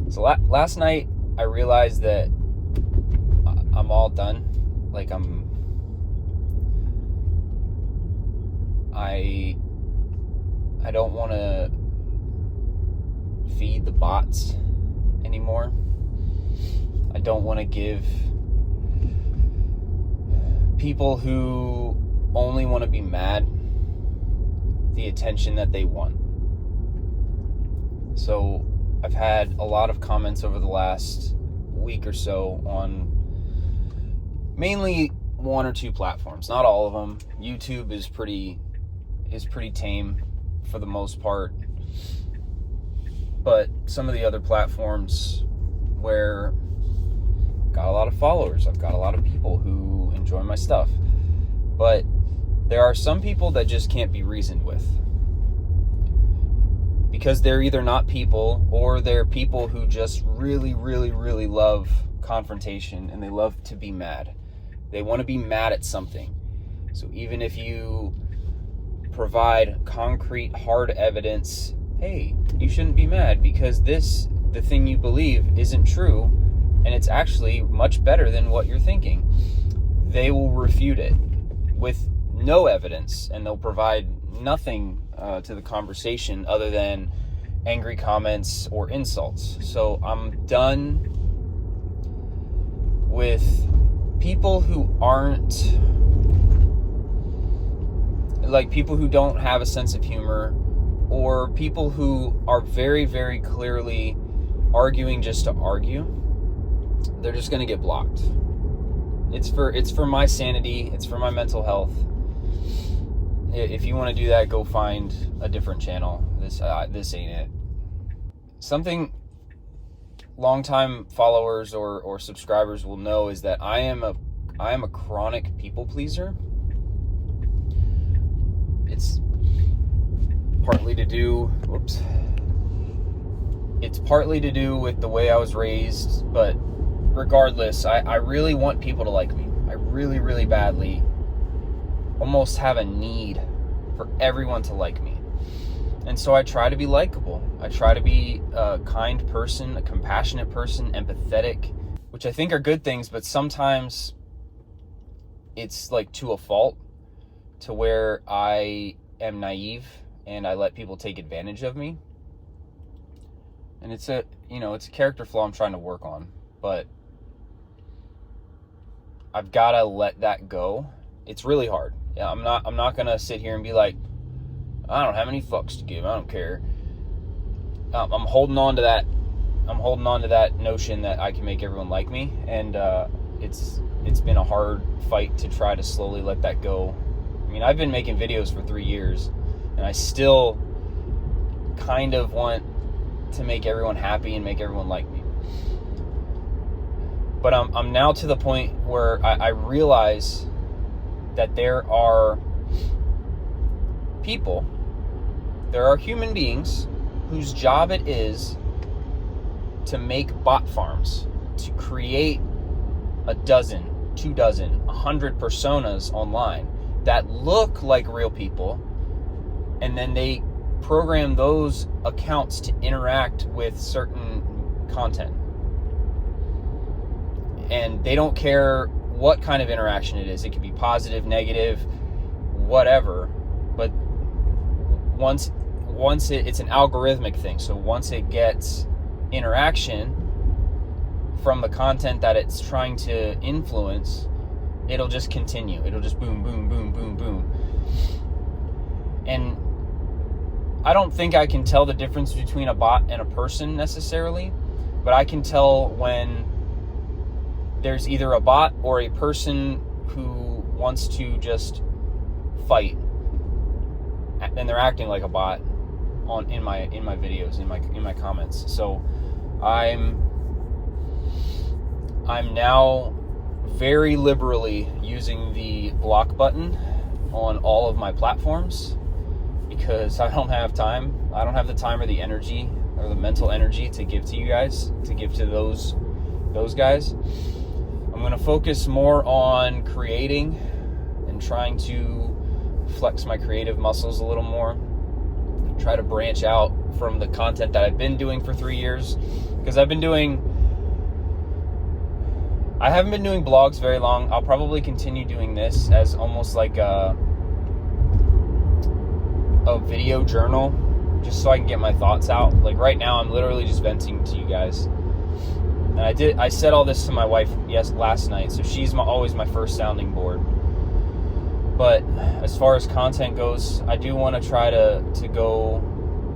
So last night I realized that I'm all done. Like I don't want to feed the bots anymore. I don't want to give people who only want to be mad the attention that they want. So I've had a lot of comments over the last week or so on mainly one or two platforms, not all of them. YouTube is pretty tame for the most part, but some of the other platforms where I've got a lot of followers, I've got a lot of people who enjoy my stuff, but there are some people that just can't be reasoned with, because they're either not people or they're people who just really love confrontation and they love to be mad. They want to be mad at something. So even if you provide concrete, hard evidence, hey, you shouldn't be mad because the thing you believe isn't true and it's actually much better than what you're thinking, they will refute it with no evidence, and they'll provide nothing to the conversation other than angry comments or insults. So I'm done with people who aren't, like, people who don't have a sense of humor, or people who are very clearly arguing just to argue. They're just going to get blocked. It's for my sanity, it's for my mental health. If you want to do that, go find a different channel. This ain't it. Something longtime followers or subscribers will know is that I am a chronic people pleaser. It's partly to do with the way I was raised, but regardless, I really want people to like me. I really badly almost have a need for everyone to like me. And so I try to be likable. I try to be a kind person, a compassionate person, empathetic, which I think are good things, but sometimes it's like to a fault, to where I am naive and I let people take advantage of me. And it's a character flaw I'm trying to work on, but I've got to let that go. It's really hard. Yeah, I'm not going to sit here and be like, I don't have any fucks to give. I don't care. I'm holding on to that. I'm holding on to that notion that I can make everyone like me, and it's been a hard fight to try to slowly let that go. I mean, I've been making videos for 3 years, and I still kind of want to make everyone happy and make everyone like me. But I'm now to the point where I realize that there are people, there are human beings whose job it is to make bot farms, to create a dozen, 2 dozen, 100 personas online that look like real people, and then they program those accounts to interact with certain content. And they don't care what kind of interaction it is. It could be positive, negative, whatever. But once it's an algorithmic thing. So once it gets interaction from the content that it's trying to influence, it'll just continue. It'll just boom. And I don't think I can tell the difference between a bot and a person necessarily, but I can tell when there's either a bot or a person who wants to just fight, and they're acting like a bot in my videos, in my comments. So I'm now very liberally using the block button on all of my platforms, because I don't have time. I don't have the time or the energy or the mental energy to give to you guys, to give to those guys. I'm going to focus more on creating and trying to flex my creative muscles a little more. Try to branch out from the content that I've been doing for 3 years, Because I haven't been doing blogs very long. I'll probably continue doing this as almost like a video journal, just so I can get my thoughts out. Like right now, I'm literally just venting to you guys. And I said all this to my wife last night, so she's always my first sounding board. But as far as content goes, I do want to try to go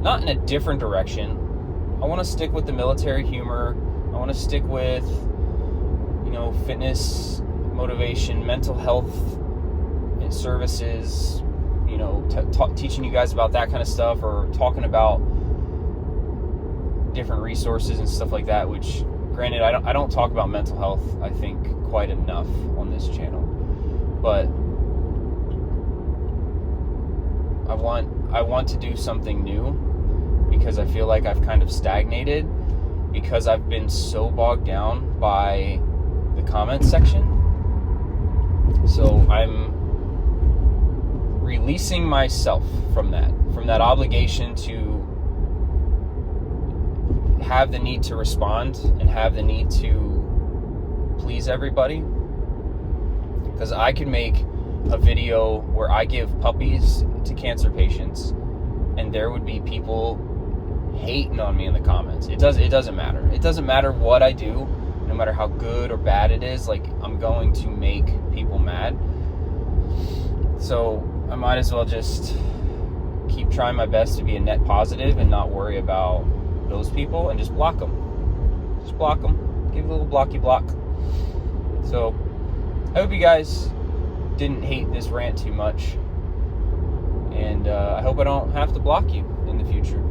not in a different direction. I want to stick with the military humor. I want to stick with, fitness, motivation, mental health, and services, teaching you guys about that kind of stuff, or talking about different resources and stuff like that, which, granted, I don't talk about mental health, I think, quite enough on this channel. But I want to do something new, because I feel like I've kind of stagnated, because I've been so bogged down by the comment section. So I'm releasing myself from that obligation to have the need to respond and have the need to please everybody. Because I could make a video where I give puppies to cancer patients, and there would be people hating on me in the comments. It doesn't matter. It doesn't matter what I do, no matter how good or bad it is. Like, I'm going to make people mad. So I might as well just keep trying my best to be a net positive and not worry about those people, and just block them. Just block them. Give a little blocky block. So I hope you guys didn't hate this rant too much, and I hope I don't have to block you in the future.